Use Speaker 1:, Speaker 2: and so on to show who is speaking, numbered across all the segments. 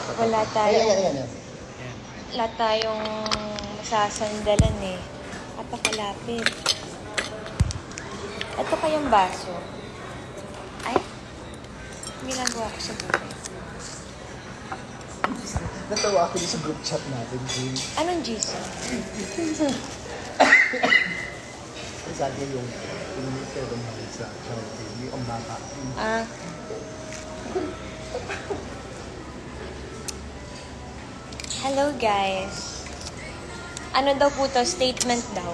Speaker 1: Wala tayong,
Speaker 2: Ayan.
Speaker 1: wala tayong masasandalan eh. Napakalapit. Ito kayang baso. Ay, ginagawa ko sa buhay.
Speaker 2: Natawa ako din sa group chat natin, Jim.
Speaker 1: Anong GC?
Speaker 2: Sabi yung pero mahal sa charity, yung bata.
Speaker 1: Ah. Hello guys. Ano daw po to? Statement daw.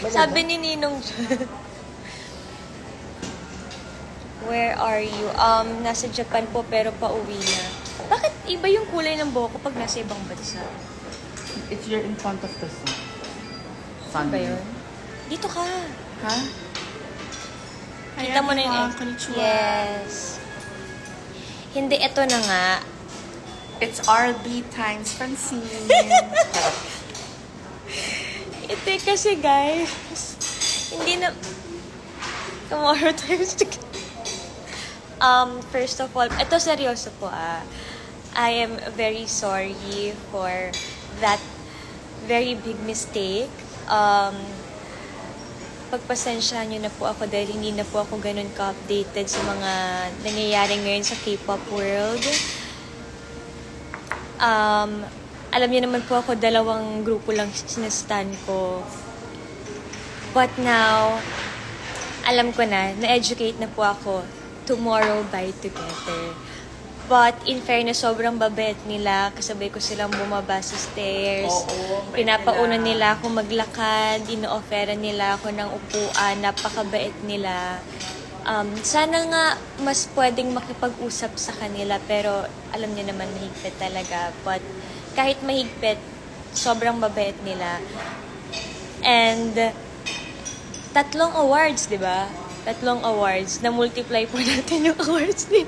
Speaker 1: sabi ni Ninong Where are you? Nasa Japan po pero pauwi na. Bakit iba yung kulay ng buhok ko pag nasa ibang bansa?
Speaker 3: It's you're in front of the sun.
Speaker 1: Ano ba yun? Dito ka.
Speaker 3: Ha?
Speaker 1: Kita mo na yun.
Speaker 3: Konnichiwa.
Speaker 1: Yes. Hindi, ito na nga.
Speaker 3: It's RB times Francine.
Speaker 1: Ito kasi guys, hindi na... Tomorrow times together. First of all, ito seryoso po I am very sorry for that very big mistake. Pagpasensyahan nyo na po ako dahil hindi na po ako ganun ka-updated sa mga nangyayari ngayon sa K-pop world. Alam niyo naman po ako, 2 grupo lang sinastan ko. But now, alam ko na-educate na po ako. Tomorrow by Together. But in fairness, sobrang babait nila. Kasabay ko silang bumaba sa stairs. Pinapauna nila ako maglakad. Ino-offeran nila ako ng upuan. Napakabait nila. Sana nga mas pwedeng makipag-usap sa kanila. Pero alam niyo naman, mahigpit talaga. But kahit mahigpit, sobrang babait nila. And 3 awards, di ba? 3 awards. Na-multiply po natin yung awards din.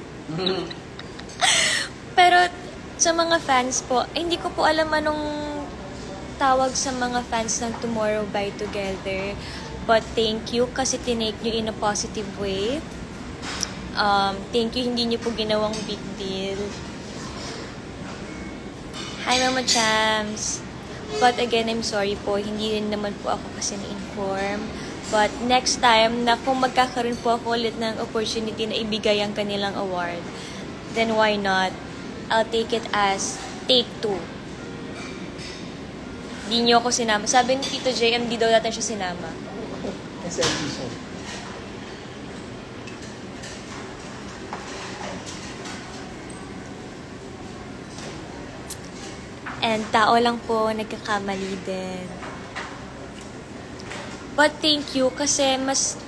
Speaker 1: Pero sa mga fans po, hindi ko po alam anong tawag sa mga fans ng Tomorrow by Together. But thank you kasi tinake nyo in a positive way. Thank you, hindi nyo po ginawang big deal. Hi Mama Chams! But again, I'm sorry po, hindi rin naman po ako kasi na-inform. But next time na kung magkakaroon po ako ulit ng opportunity na ibigay ang kanilang award, then why not? I'll take it as take 2. Di nyo ako sinama. Sabi ni Tito JM, di daw natin siya sinama.
Speaker 2: SLP show.
Speaker 1: And tao lang po, nagkakamali din. But thank you kasi mas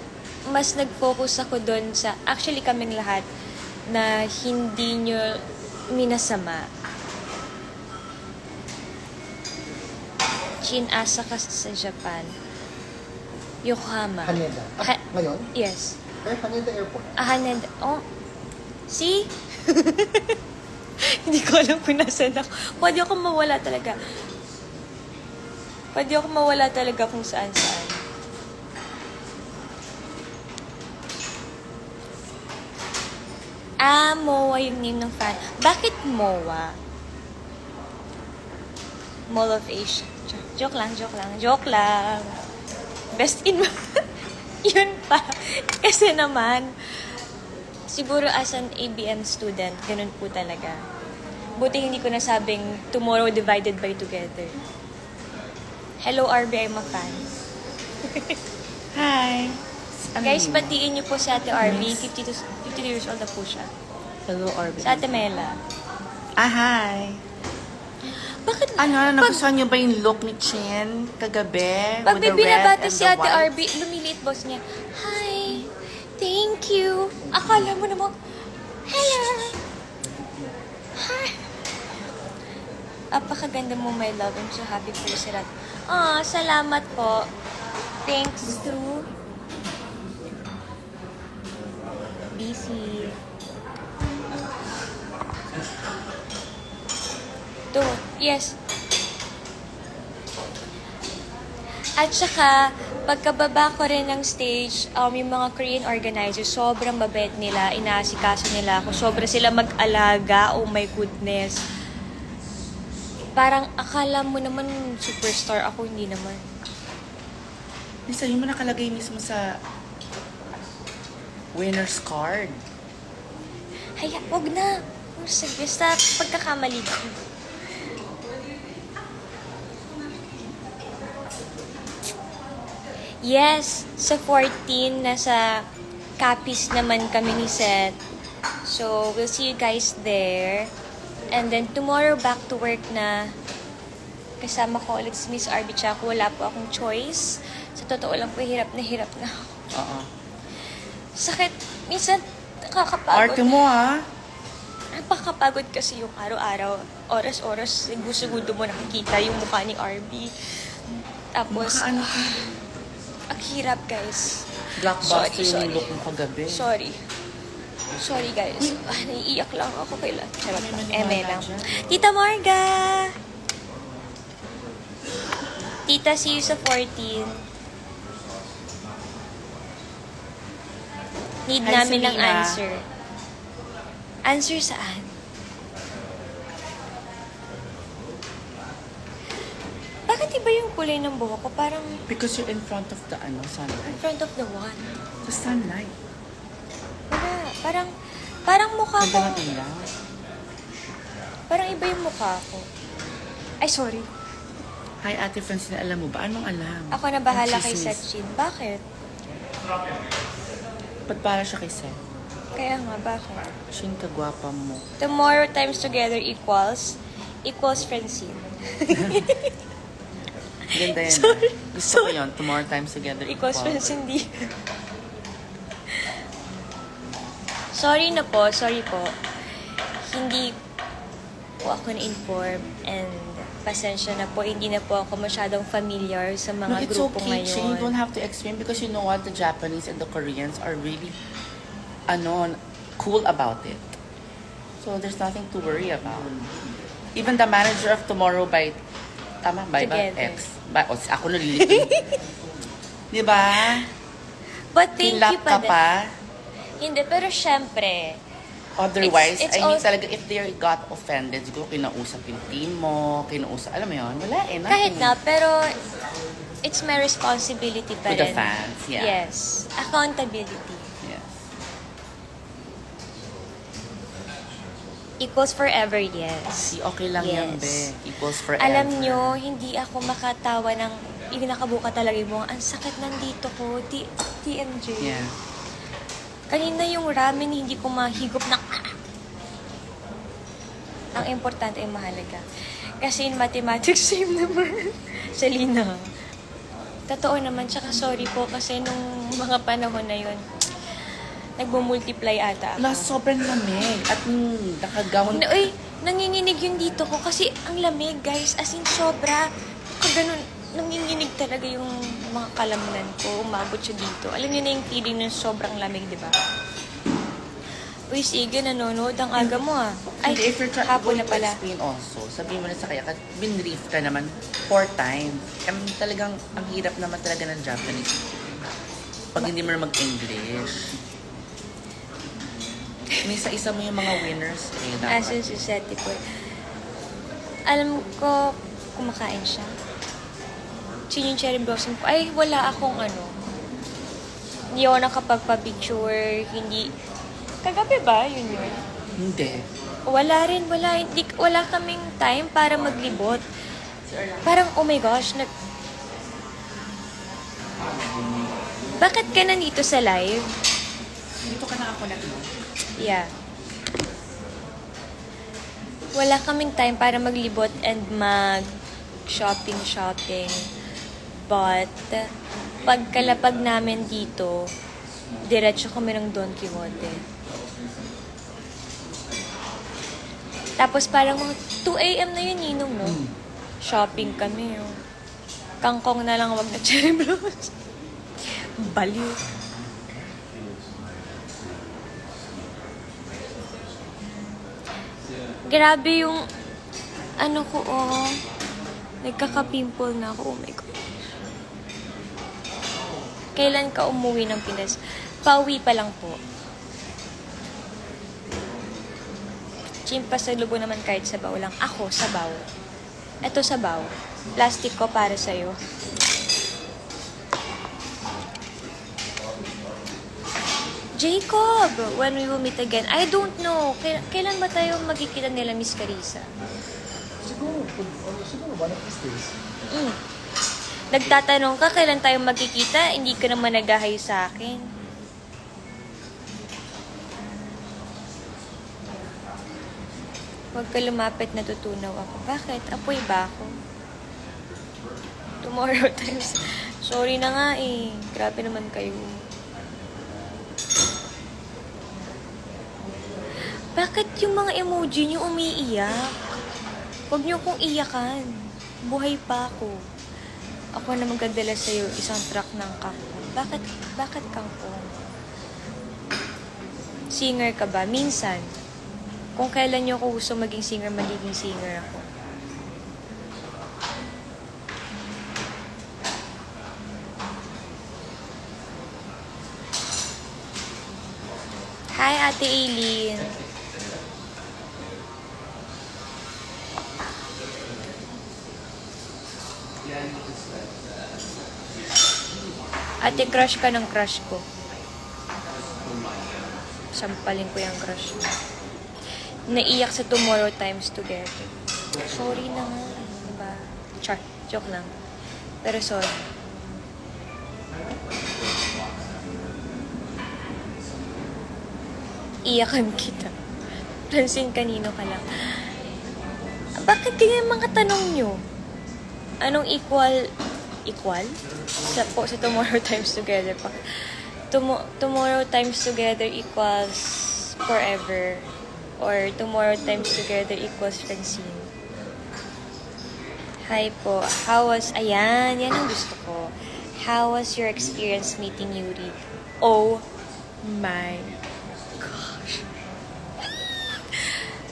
Speaker 1: nag-focus ako doon sa, actually kaming lahat, na hindi nyo minasama. Chinasa ka sa Japan. Yokohama.
Speaker 2: Haneda. Ngayon?
Speaker 1: Yes.
Speaker 2: Haneda Airport.
Speaker 1: Haneda. Oh. See? Hindi ko alam kung nasan ako. Pwede ako mawala talaga. Pwede ako mawala talaga kung saan-saan. MOA yung name ng fan. Bakit MOA? Mall of Asia. Joke lang. Best in... Yun pa. Kasi naman, siguro as an ABM student, ganun po talaga. Buti hindi ko nasabing Tomorrow divided by Together. Hello RB, I'm a fan.
Speaker 3: Hi.
Speaker 1: Guys, batiin niyo po si Ate RB. 52 years old na po siya.
Speaker 3: Hello, RB.
Speaker 1: Sa Ate Mela.
Speaker 3: Hi.
Speaker 1: Bakit?
Speaker 3: Nagustuhan niyo ba yung look ni Chen kagabi?
Speaker 1: Pag may
Speaker 3: with the red
Speaker 1: binabati
Speaker 3: and
Speaker 1: si
Speaker 3: the
Speaker 1: Ate
Speaker 3: white?
Speaker 1: RB, lumiliit boss niya. Hi. Thank you. Akala mo naman, hello. Hi. Apakaganda mo, my love. I'm so happy for you, Sirat. Salamat po. Thanks to BC. Yes. At saka, Pagkababa ko rin ng stage, yung mga Korean organizers, sobrang babait nila, inaasikaso nila ako, sobra sila mag-alaga, oh my goodness. Parang akala mo naman superstar ako, hindi naman.
Speaker 3: Lisa, yung mo nakalagay mismo sa winner's card.
Speaker 1: Haya, wag na. Sige, basta pagkakamali ko. Yes, sa 14, nasa Capiz naman kami ni Seth. So, we'll see you guys there. And then, tomorrow, back to work na. Kasama ko ulit si Miss Arby Chaco. Wala po akong choice. Sa totoo lang po, hirap na ako.
Speaker 3: Oo.
Speaker 1: Sakit. Minsan, nakakapagod.
Speaker 3: Arte mo, ha?
Speaker 1: Napakapagod kasi yung araw-araw. Oras-oras, segundo mo nakikita yung mukha ni Arby. Tapos,
Speaker 3: Maka ano ka?
Speaker 1: ang hirap, guys.
Speaker 3: Blockbuster
Speaker 1: Sorry.
Speaker 3: yung look mo kagabi.
Speaker 1: Sorry, guys. Naiiyak lang ako kay Lat. Charot lang.
Speaker 3: May maniwala
Speaker 1: lang.
Speaker 3: dyan.
Speaker 1: Tita Marga! Tita, see you sa 14. Need
Speaker 3: Hi,
Speaker 1: namin ng
Speaker 3: Selena.
Speaker 1: answer. Answer saan? Bakit iba yung kulay ng buhok ko? Parang
Speaker 3: Because you're in front of the
Speaker 1: in
Speaker 3: sunlight.
Speaker 1: front of the one.
Speaker 3: The sunlight.
Speaker 1: Wala. Parang mukha ko.
Speaker 3: Ganda ng ilaw.
Speaker 1: Parang iba yung mukha ko. Ay, sorry.
Speaker 3: Hi, Ate Francine. Alam mo ba? Anong alam?
Speaker 1: Ako na bahala
Speaker 3: Ang
Speaker 1: kay
Speaker 3: chismis.
Speaker 1: Setchin. Bakit?
Speaker 3: Ba't para siya kay Seth?
Speaker 1: Kaya nga, bakit?
Speaker 3: Siya yung kagwapa mo.
Speaker 1: Tomorrow times together equals Francine.
Speaker 3: Ganda yan.
Speaker 1: Sorry.
Speaker 3: Gusto ko yun. Tomorrow times together
Speaker 1: Equals
Speaker 3: equal.
Speaker 1: Francine, di. Sorry po. Hindi po ako na-inform and pasensya na po. Hindi na po ako masyadong familiar sa
Speaker 3: No,
Speaker 1: mga
Speaker 3: it's
Speaker 1: grupo
Speaker 3: okay, Shane. You
Speaker 1: ngayon.
Speaker 3: don't have to explain because you know what? The Japanese and the Koreans are really, cool about it. So, there's nothing to worry about. Even the manager of Tomorrow by
Speaker 1: Together.
Speaker 3: X. Ako nalilito. Di ba?
Speaker 1: But thank you
Speaker 3: Kinlap
Speaker 1: pa
Speaker 3: ka
Speaker 1: din.
Speaker 3: pa.
Speaker 1: Hindi, pero syempre,
Speaker 3: Otherwise,
Speaker 1: It's
Speaker 3: I mean
Speaker 1: also-
Speaker 3: talaga, if they got offended, siguro kinausap yung team mo, alam mo yun, wala eh.
Speaker 1: kahit
Speaker 3: nothing.
Speaker 1: na, pero it's my responsibility pa
Speaker 3: To the
Speaker 1: rin.
Speaker 3: fans, yeah.
Speaker 1: Yes. Accountability.
Speaker 3: Yes.
Speaker 1: Equals forever, yes.
Speaker 3: Si okay lang yan,
Speaker 1: Yes.
Speaker 3: be. Equals forever.
Speaker 1: Alam nyo, hindi ako makatawa ng nakabuka talaga yung mga, ang sakit nandito ko, TMJ.
Speaker 3: Yeah.
Speaker 1: Kanina yung ramen, hindi ko mahigop na, Ang importante ay mahalaga. Kasi in mathematics, same naman. Selena. Totoo naman, tsaka sorry po kasi nung mga panahon na yun, nagbo-multiply ata ako.
Speaker 3: Sobrang lamig. At nakagown.
Speaker 1: Uy, nanginginig yun dito ko kasi ang lamig, guys. As in, sobra. Ganun, nanginginig talaga yung mga kalamnan ko. Umabot siya dito. Alam niyo na yung feeling ng sobrang lamig, di ba? Uy, sige, nanonood. Ang aga mo, ah. Ay,
Speaker 3: Hindi, if you're
Speaker 1: hapon
Speaker 3: going
Speaker 1: na
Speaker 3: to
Speaker 1: pala.
Speaker 3: explain also, sabihin mo na sa kaya, binrief ka naman 4 times. Talagang, ang hirap naman talaga ng Japanese. Pag hindi mo na mag-English. Isa mo yung mga winners. Eh,
Speaker 1: Asin si Seti po. Alam ko, kumakain siya. Yun yung cherry blossom ko. Ay, wala akong Hindi ako nakapagpa-picture. Hindi. Kagabi ba? Yun.
Speaker 3: Hindi.
Speaker 1: Wala rin. Wala kaming time para maglibot. Parang, oh my gosh, Bakit ka nandito sa live?
Speaker 3: Dito ka na ako na
Speaker 1: Yeah. Wala kaming time para maglibot and mag-shopping. But, pagkalapag namin dito, diretso kami ng Don Quixote. Tapos parang mga 2 a.m. na yun, Ninong, no? Shopping kami, no? Kangkong na lang, wag na cherry blossom. Baliw. Grabe yung ko, nagkaka-pimple na ako. Oh my God. Kailan ka umuwi ng Pinas? Pauwi pa lang po. Chimpa sa lubo naman kahit sabaw lang. Ako, sabaw. Ito sabaw. Plastic ko para sa'yo. Jacob, when we will meet again, I don't know. Kailan ba tayo magkikita nila, Miss Carissa?
Speaker 2: Siguro one of these days.
Speaker 1: Nagtatanong ka, kailan tayo magkikita? Hindi ka naman nag-hi sa akin. Huwag ka lumapit, natutunaw ako. Bakit? Apoy ba ako? Tomorrow times. Sorry na nga eh. Grabe naman kayo. Bakit yung mga emoji niyo umiiyak? Huwag niyo kong iyakan. Buhay pa ako. Ako na magdadala sa'yo isang truck ng kangkong. Bakit kangkong? Singer ka ba? Minsan. Kung kailan niyo ako gusto maging singer, magiging singer ako. Hi, Ate Aileen. Ate, crush ka ng crush ko. Sampalin ko yung crush mo. Naiyak sa Tomorrow Times Together. Sorry na nga. Diba? Char, joke lang. Pero sorry. Iyakan kita. Francine, kanino ka lang. Bakit ganyan mga tanong nyo? Anong equal? Sa Tomorrow Times Together. Tomorrow Times Together equals forever. Or Tomorrow Times Together equals Francine. Hi po. Ayan, yan ang gusto ko. How was your experience meeting Yuri? Oh my gosh.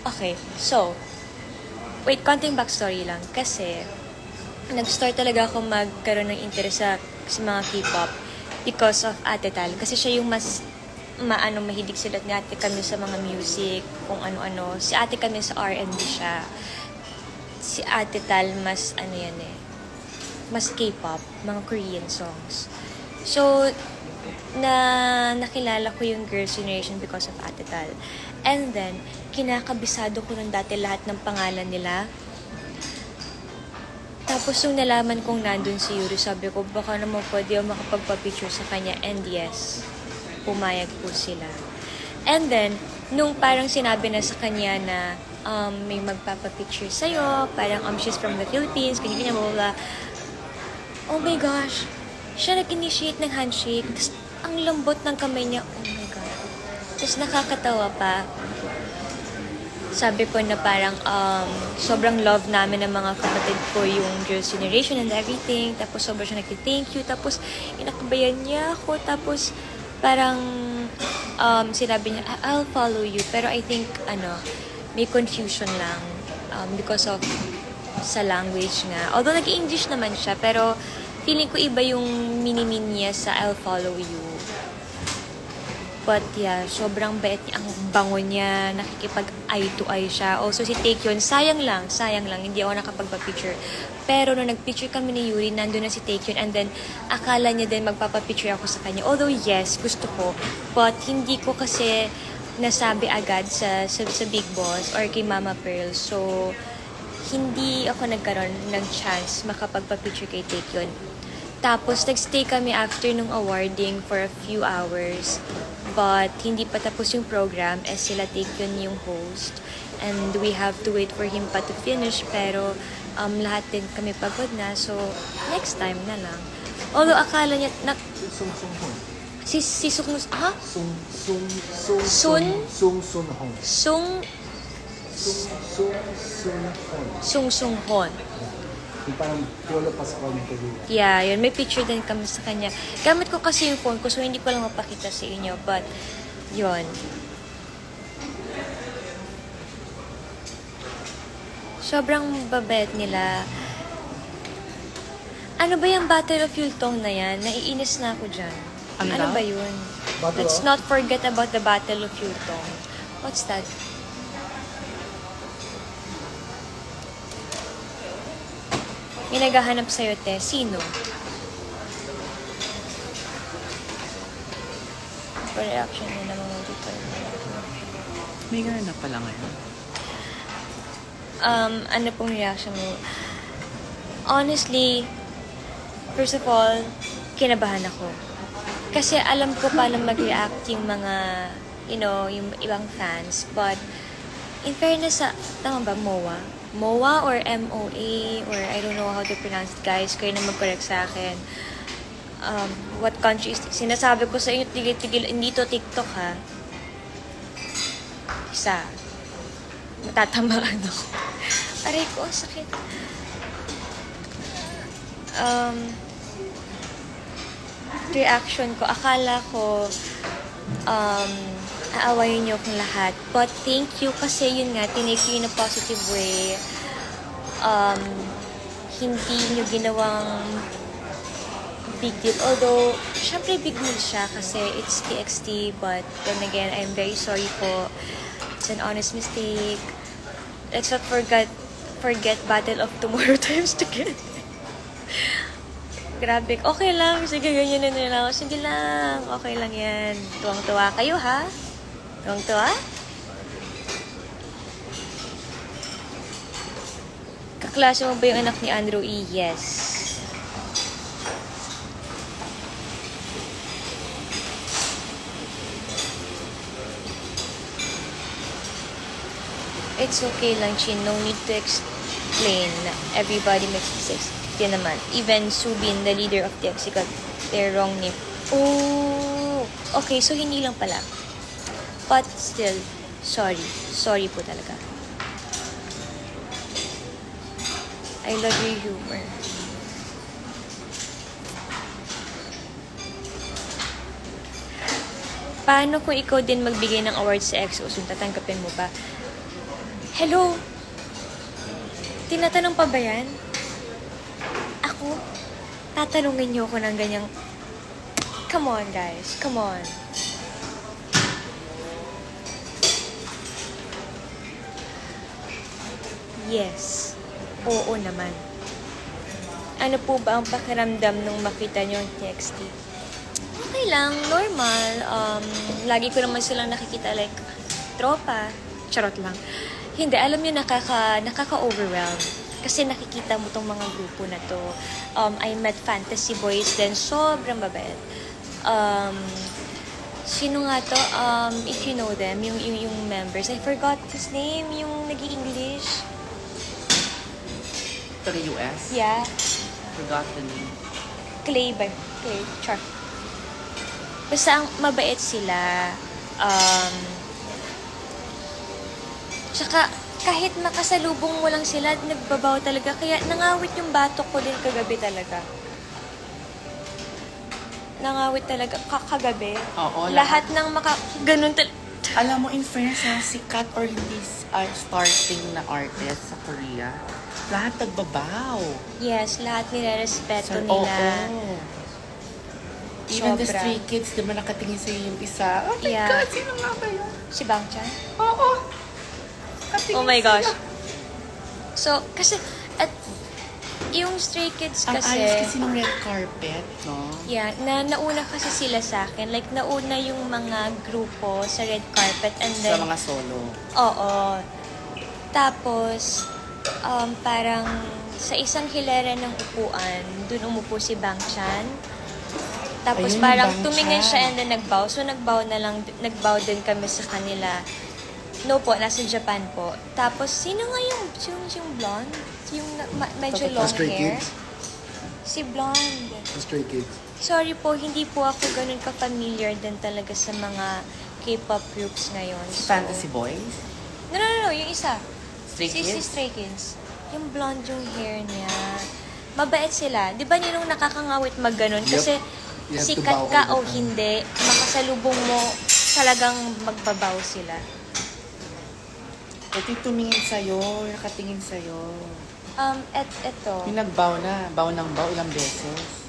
Speaker 1: Okay, so, wait, konting backstory lang. Kasi, nag-start talaga ako magkaroon ng interest sa mga K-pop because of Ate Tal. Kasi siya yung mas mahilig sila ni Ate kami sa mga music, kung ano-ano. Si Ate kami sa R&B siya. Si Ate Tal mas mas K-pop, mga Korean songs. So, nakilala ko yung Girls' Generation because of Ate Tal. And then, kinakabisado ko ng dati lahat ng pangalan nila. Tapos nung nalaman kong nandun si Yuri, sabi ko, baka naman pwede ako makapagpa-picture sa kanya. And yes, pumayag po sila. And then, nung parang sinabi na sa kanya na may magpapapicture sa'yo, parang she's from the Philippines, kanya-kanya, blah, blah. Oh my gosh, siya nag-initiate ng handshake. Tapos, ang lambot ng kamay niya. Oh my God. Tapos nakakatawa pa. Sabi po na parang sobrang love namin ng mga kapatid ko yung Girls' Generation and everything. Tapos sobrang siya nag-thank you. Tapos inakabayan niya ako. Tapos parang sinabi niya, I'll follow you. Pero I think may confusion lang because of sa language nga. Although nag-English naman siya, pero feeling ko iba yung mini-mean niya sa I'll follow you. But yeah, sobrang bait niya. Ang bango niya. Nakikipag eye to eye siya. Also si Taekyon, sayang lang. Hindi ako nakapagpa-picture. Pero nung nag-picture kami ni Yuri, nandun na si Taekyon. And then, akala niya din magpapapicture ako sa kanya. Although yes, gusto ko. But hindi ko kasi nasabi agad sa Big Boss or kay Mama Pearl. So, hindi ako nagkaroon ng chance makapagpa-picture kay Taekyon. Tapos, nagstay kami after nung awarding for a few hours. But, hindi pa tapos yung program as sila Taekyon yung host. And we have to wait for him pa to finish. Pero, lahat din kami pagod na. So, next time na lang. Although, akala niya, si Sung ha? Sung Hon.
Speaker 2: Yung parang Piolo Pascual ng Peru.
Speaker 1: Yeah, yun. May picture din kami sa kanya. Gamit ko kasi yung phone ko, so hindi ko lang mapakita sa inyo. But, yun. Sobrang babait nila. Ano ba yung Battle of Yultong na yan? Naiinis na ako dyan.
Speaker 3: Ano
Speaker 1: Ano
Speaker 3: daw?
Speaker 1: ba yun?
Speaker 2: Battle
Speaker 1: Let's
Speaker 2: of?
Speaker 1: not forget about the Battle of Yultong. What's that? May naghahanap sa'yo, te. Sino? Pa-reaction niya naman mo dito.
Speaker 3: May gano'n na pala ngayon.
Speaker 1: Ano pong reaction mo? Honestly, first of all, kinabahan ako. Kasi alam ko paano mag-react yung mga, yung ibang fans. But, in fairness sa, tama ba, MOA? MOA or MOA, or I don't know how to pronounce it, guys. Kayo na mag-correct sa akin. What country is, sinasabi ko sa inyo, tigil-tigil, hindi to TikTok, ha? Isa. Matatamaan ako. Aray ko, sakit. Reaction ko, akala ko, aawayin niyo akong lahat. But thank you kasi yun nga, tinake you in a positive way. Hindi niyo ginawang big deal. Although, syempre big deal siya kasi it's TXT. But then again, I'm very sorry po. It's an honest mistake. Let's not forget Battle of Tomorrow times together. Grabe. Okay lang. Sige, ganyan na nila ako. Sige lang. Okay lang yan. Tuwang-tuwa kayo, ha? Tuwang-tuwa? Kaklase mo ba yung anak ni Andrew E? Yes. It's okay lang, Chin. No need to explain. Everybody makes mistakes. Yan naman. Even Subin, the leader of TXT, got their wrong name. Oh! Okay, so hindi lang pala. But still, sorry. Sorry po talaga. I love your humor. Paano kung ikaw din magbigay ng award sa EXOs? Tatanggapin mo ba? Hello? Tinatanong pa ba yan? Ako? Tatanungin niyo ako ng ganyang... Come on, guys. Come on. Yes. Oo naman. Ano po ba ang pakiramdam nung makita niyo ang TXT? Okay lang. Normal. Lagi ko naman silang nakikita like tropa. Charot lang. Hindi, alam niyo, nakaka-overwhelm. Kasi nakikita mo tong mga grupo na to. I met Fantasy Boys then sobrang babait. Sino nga to? If you know them, yung members. I forgot his name, yung nag-i-English.
Speaker 3: Taga US?
Speaker 1: Yeah.
Speaker 3: Forgot the name.
Speaker 1: Clay ba? Clay. Char. Basta ang mabait sila. Tsaka, kahit makasalubong mo lang sila, nagbabaw talaga. Kaya nangawit yung batok ko din kagabi talaga. Nangawit talaga kagabi.
Speaker 3: Oo,
Speaker 1: Lahat ng ganun talaga.
Speaker 3: Alam mo, in fairness, sikat or hindi starting na artist sa Korea, lahat nagbabaw.
Speaker 1: Yes, lahat nila-respeto
Speaker 3: So,
Speaker 1: nila.
Speaker 3: oo. Even the
Speaker 1: Sobra.
Speaker 3: Stray Kids, di ba nakatingin sa yung isa? Oh my
Speaker 1: Yeah.
Speaker 3: God, sino nga ba yun?
Speaker 1: Si Bang Chan?
Speaker 3: Oo. Nakatingin
Speaker 1: Oh my
Speaker 3: sila.
Speaker 1: gosh. So, kasi, at yung Stray Kids
Speaker 3: Ang
Speaker 1: kasi,
Speaker 3: ayos kasi ng red carpet, no?
Speaker 1: yeah, nauna kasi sila sa akin. Like, nauna yung mga grupo sa red carpet and
Speaker 3: Sa
Speaker 1: then,
Speaker 3: mga solo.
Speaker 1: oo. Tapos, parang sa isang hilera ng upuan, dun umupo si Bang Chan. Tapos
Speaker 3: Ayun,
Speaker 1: parang
Speaker 3: Bang
Speaker 1: tumingin
Speaker 3: Chan.
Speaker 1: siya and then nagbow. So nagbow din kami sa kanila. No po, nasa Japan po. Tapos, sino nga yung blonde? Yung medyo long
Speaker 2: Stray
Speaker 1: hair?
Speaker 2: Kids.
Speaker 1: Si blonde.
Speaker 2: Stray Kids.
Speaker 1: Sorry po, hindi po ako ganun ka-familiar din talaga sa mga K-pop groups ngayon. So,
Speaker 3: Fantasy Boys?
Speaker 1: No, yung isa.
Speaker 3: Stray
Speaker 1: Si
Speaker 3: Kids?
Speaker 1: Stray Kids. Yung blonde yung hair niya. Mabait sila. Di ba nung nakakangawit mag-ganon?
Speaker 2: Yep.
Speaker 1: Kasi
Speaker 2: You have to
Speaker 1: sikat
Speaker 2: bow
Speaker 1: ka
Speaker 2: all
Speaker 1: o
Speaker 2: the time.
Speaker 1: hindi, makasalubong mo, talagang magbabaw sila.
Speaker 3: Ito yung tumingin sa'yo, nakatingin sa'yo.
Speaker 1: Eto.
Speaker 3: Yung nagbaw na. Baw ng baw ilang beses.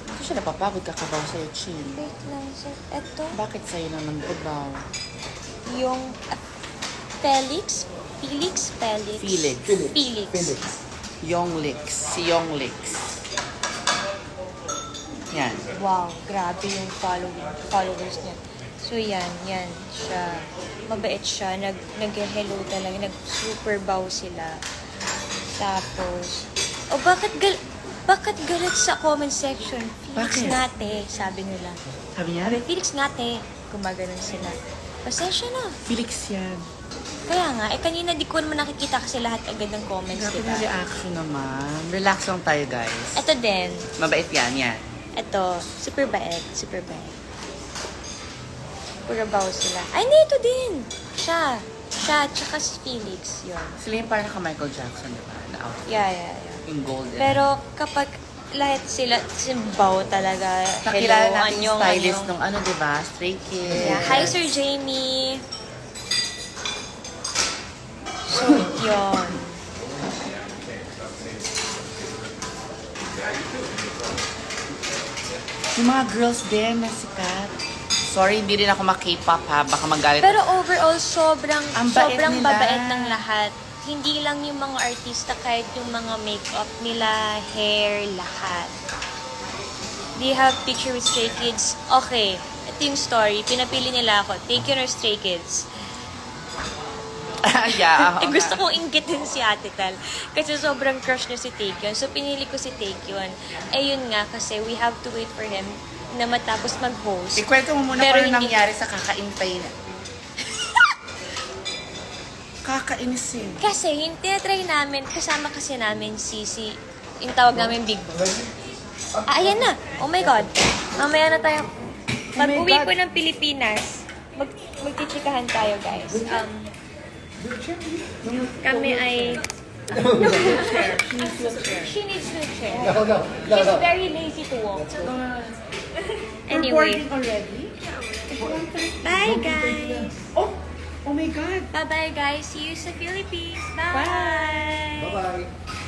Speaker 3: Hindi siya napapagod kakabaw sa'yo, Chin.
Speaker 1: Wait lang, sir. Eto.
Speaker 3: Bakit sa'yo naman nagbaw?
Speaker 1: Yung Felix? Felix? Felix?
Speaker 3: Felix.
Speaker 1: Felix.
Speaker 2: Felix.
Speaker 3: Yonglix. Si Yonglix. Yan.
Speaker 1: Wow, grabe yung followers niya. So yan siya. Mabait siya. Nag-hello talaga. Nag-super bow sila. Tapos, bakit galit sa comment section? Felix
Speaker 3: Bakit?
Speaker 1: ngate, sabi nila.
Speaker 3: Sabi niya?
Speaker 1: Sabi, Felix ngate. Gumaganon sila. Pasensya na.
Speaker 3: Felix yan.
Speaker 1: Kaya nga, kanina di ko naman nakikita kasi lahat agad ng comments,
Speaker 3: Grabe
Speaker 1: diba?
Speaker 3: na reaction naman. Relax lang tayo, guys.
Speaker 1: Ito din.
Speaker 3: Mabait yan, yan.
Speaker 1: Ito, super bait. Super bait. Pura bow sila. Ay, hindi, ito din. Siya, tsaka si Felix, yun.
Speaker 3: Sila yung parang ka-Michael Jackson, di ba? Na outfit.
Speaker 1: Yeah.
Speaker 3: Yung golden.
Speaker 1: Pero kapag lahat sila, simbaw talaga.
Speaker 3: nakilala
Speaker 1: Hello,
Speaker 3: natin yung
Speaker 1: anyong,
Speaker 3: stylist
Speaker 1: anyong.
Speaker 3: nung ano, di ba? Stray Kids.
Speaker 1: Yeah. Hi, Sir Jamie. So, yun.
Speaker 3: Yung mga girls din na sikat. Sorry, hindi rin ako ma-K-pop ha. Baka magalit.
Speaker 1: Pero overall, sobrang
Speaker 3: Ang bait
Speaker 1: sobrang
Speaker 3: nila.
Speaker 1: babait ng lahat. Hindi lang yung mga artista, kahit yung mga makeup nila, hair, lahat. They have picture with Stray Kids. Okay, ito yung story. Pinapili nila ako. Taekyon or Stray Kids?
Speaker 3: yeah, oo
Speaker 1: Gusto
Speaker 3: nga.
Speaker 1: kong inggitin si Ate Tal. Kasi sobrang crush niya si Taekyon. So, pinili ko si Taekyon. Eh, yun nga, kasi we have to wait for him na matapos mag-host.
Speaker 3: Ikwento mo muna
Speaker 1: Pero
Speaker 3: kung ano
Speaker 1: hindi-
Speaker 3: nangyari sa kakaintay na. Kakainis eh.
Speaker 1: Kasi, yung tinatry namin, kasama kasi namin si yung tawag namin Big Boss. Ayan na. Oh my God. Mamaya na tayo. Pag-uwi
Speaker 3: God.
Speaker 1: ko ng Pilipinas, magchichikahan tayo, guys. Kami ay... She needs no chair.
Speaker 2: No.
Speaker 1: She's very lazy to walk. Anyway.
Speaker 3: already?
Speaker 1: Bye, guys.
Speaker 3: Oh my God.
Speaker 1: Bye-bye, guys. See you sa Philippines. Bye.
Speaker 3: Bye.
Speaker 2: Bye-bye.